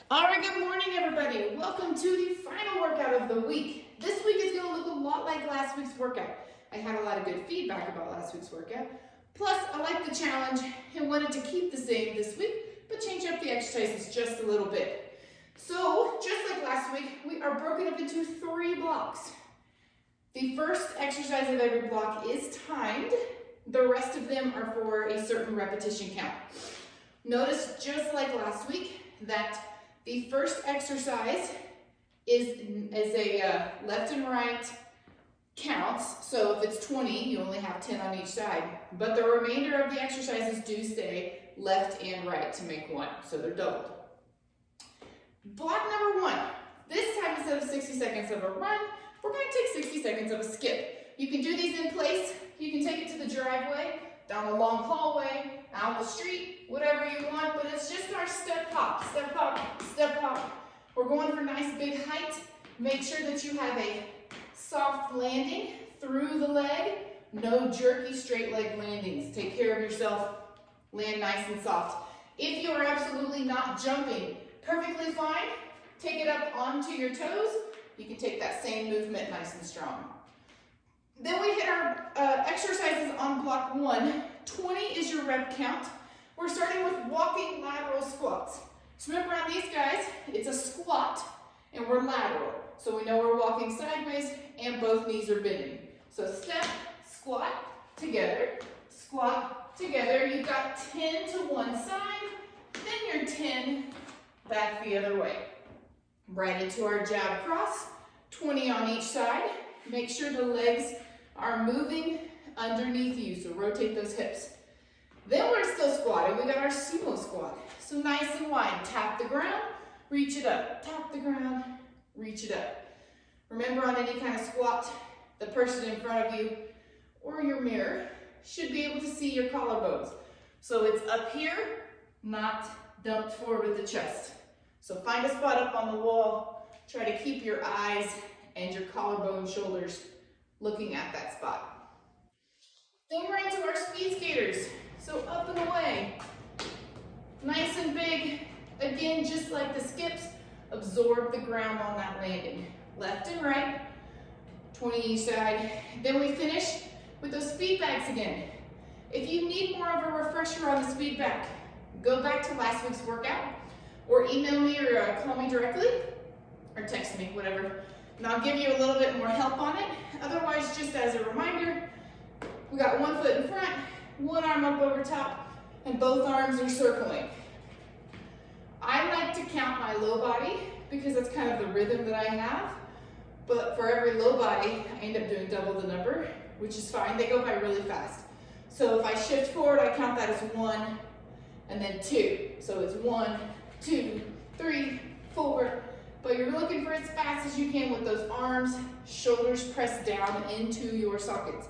All right, good morning, everybody. Welcome to the final workout of the week. This week is going to look a lot like last week's workout. I had a lot of good feedback about last week's workout. Plus, I liked the challenge and wanted to keep the same this week, but change up the exercises just a little bit. So, just like last week, we are broken up into 3 blocks. The first exercise of every block is timed. The rest of them are for a certain repetition count. Notice, just like last week, that the first exercise is a left and right counts. So if it's 20, you only have 10 on each side. But the remainder of the exercises do say left and right to make 1. So they're doubled. Block number 1. This time, instead of 60 seconds of a run, we're going to take 60 seconds of a skip. You can do these in place. You can take it to the driveway, down a long hallway, out the street, whatever you want, but it's just our step hop, step hop, step hop. We're going for nice big height. Make sure that you have a soft landing through the leg. No jerky straight leg landings. Take care of yourself. Land nice and soft. If you are absolutely not jumping, perfectly fine. Take it up onto your toes. You can take that same movement nice and strong. Then we hit our exercises on block 1. 20 is your rep count. We're starting with walking lateral squats. So remember on these guys, it's a squat and we're lateral. So we know we're walking sideways and both knees are bending. So step, squat, together, squat, together. You've got 10 to one side, then your 10 back the other way. Right into our jab cross, 20 on each side. Make sure the legs are moving underneath you, so rotate those hips. Then we're still squatting. We got our sumo squat. So nice and wide. Tap the ground, reach it up. Tap the ground, reach it up. Remember, on any kind of squat, the person in front of you or your mirror should be able to see your collarbones. So it's up here, not dumped forward with the chest. So find a spot up on the wall. Try to keep your eyes and your collarbone shoulders looking at that spot. Then we're into our speed skaters. So up and away. Nice and big. Again, just like the skips, absorb the ground on that landing. Left and right, 20 each side. Then we finish with those speed bags again. If you need more of a refresher on the speed bag, go back to last week's workout or email me or call me directly or text me, whatever. And I'll give you a little bit more help on it. Otherwise, just as a reminder, we got 1 foot in front, 1 arm up over top, and both arms are circling. I like to count my low body because that's kind of the rhythm that I have. But for every low body, I end up doing double the number, which is fine. They go by really fast. So if I shift forward, I count that as 1 and then 2. So it's 1, 2, 3, 4. But you're looking for as fast as you can with those arms, shoulders pressed down into your sockets.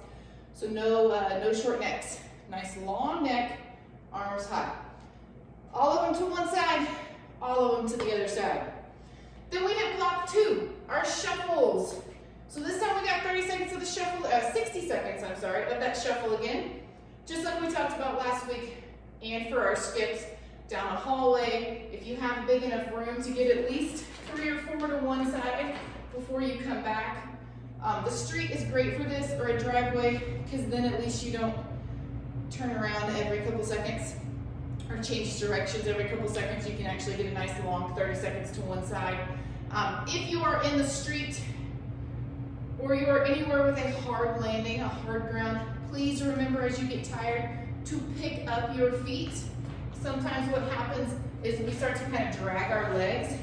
So no short necks. Nice long neck, arms high. All of them to one side, all of them to the other side. Then we have block 2, our shuffles. So this time we got 30 seconds of the shuffle, 60 seconds, of that shuffle again. Just like we talked about last week. And for our skips, down a hallway. If you have big enough room to get at least 3 or 4 to one side before you come back. The street is great for this, or a driveway, because then at least you don't turn around every couple seconds or change directions every couple seconds. You can actually get a nice long 30 seconds to one side. If you are in the street or you are anywhere with a hard landing, a hard ground, please remember as you get tired to pick up your feet. Sometimes what happens is we start to kind of drag our legs,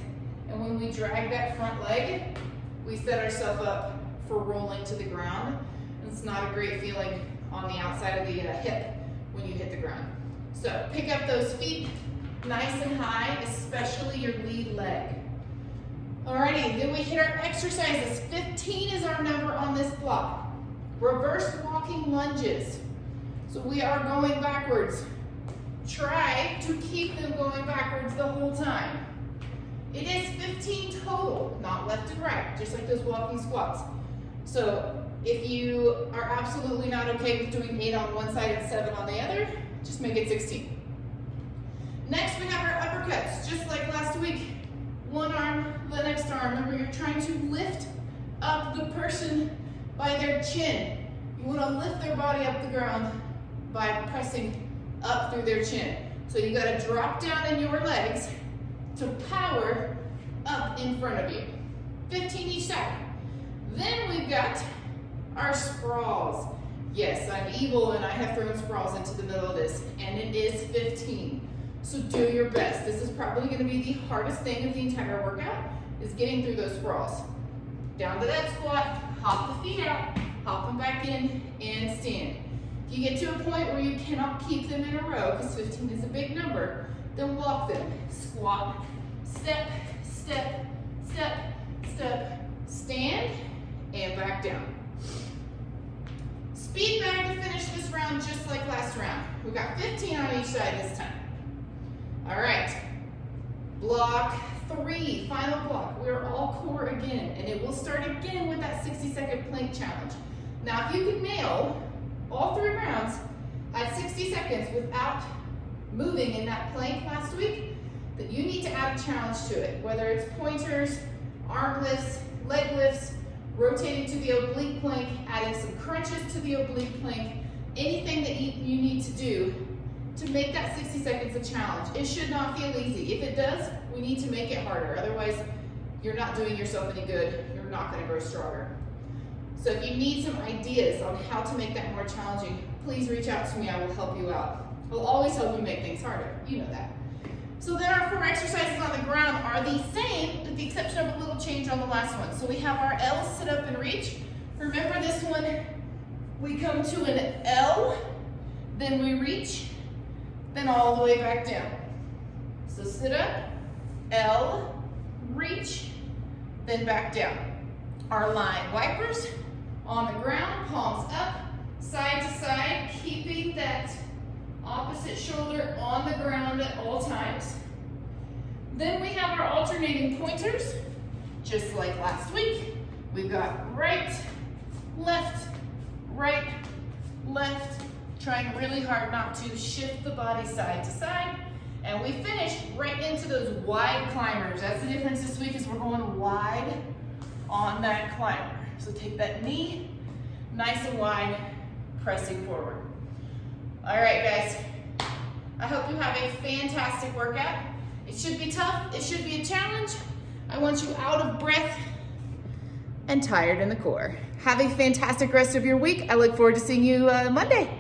and when we drag that front leg, we set ourselves up for rolling to the ground. And it's not a great feeling on the outside of the hip when you hit the ground. So pick up those feet nice and high, especially your lead leg. Alrighty, then we hit our exercises. 15 is our number on this block. Reverse walking lunges. So we are going backwards. Try to keep them going backwards the whole time. It is 15 total, not left and right, just like those walking squats. So if you are absolutely not okay with doing 8 on one side and 7 on the other, just make it 16. Next, we have our uppercuts, just like last week. trying to lift up the person by their chin. You want to lift their body up the ground by pressing up through their chin. So you got to drop down in your legs to power up in front of you. 15 each side. Then we've got our sprawls. Yes, I'm evil and I have thrown sprawls into the middle of this, and it is 15. So do your best. This is probably going to be the hardest thing of the entire workout, is getting through those sprawls. Down to that squat, hop the feet out, hop them back in, and stand. If you get to a point where you cannot keep them in a row, because 15 is a big number, then walk them. Squat, step, step, step, step, stand, and back down. Speed bag to finish this round just like last round. We've got 15 on each side this time. All right, block 3, final block. We're all core again, and it will start again with that 60-second plank challenge. Now, if you could nail all 3 rounds at 60 seconds without moving in that plank last week, then you need to add a challenge to it, whether it's pointers, arm lifts, leg lifts, rotating to the oblique plank, adding some crunches to the oblique plank, anything that you need to do to make that 60 seconds a challenge. It should not feel easy. If it does, we need to make it harder. Otherwise, you're not doing yourself any good. You're not going to grow stronger. So if you need some ideas on how to make that more challenging, please reach out to me. I will help you out. I'll always help you make things harder. You know that. So then our 4 exercises on the ground are the same, with the exception of a little change on the last one. So we have our L, sit up and reach. Remember this one, we come to an L, then we reach, then all the way back down. So sit up, L, reach, then back down. Our line wipers on the ground, palms up, side to side, keeping that opposite shoulder on the ground at all times. Then we have our alternating pointers, just like last week. We've got right, left, trying really hard not to shift the body side to side. And we finish right into those wide climbers. That's the difference this week, is we're going wide on that climber. So take that knee, nice and wide, pressing forward. All right, guys, I hope you have a fantastic workout. It should be tough, it should be a challenge. I want you out of breath and tired in the core. Have a fantastic rest of your week. I look forward to seeing you Monday.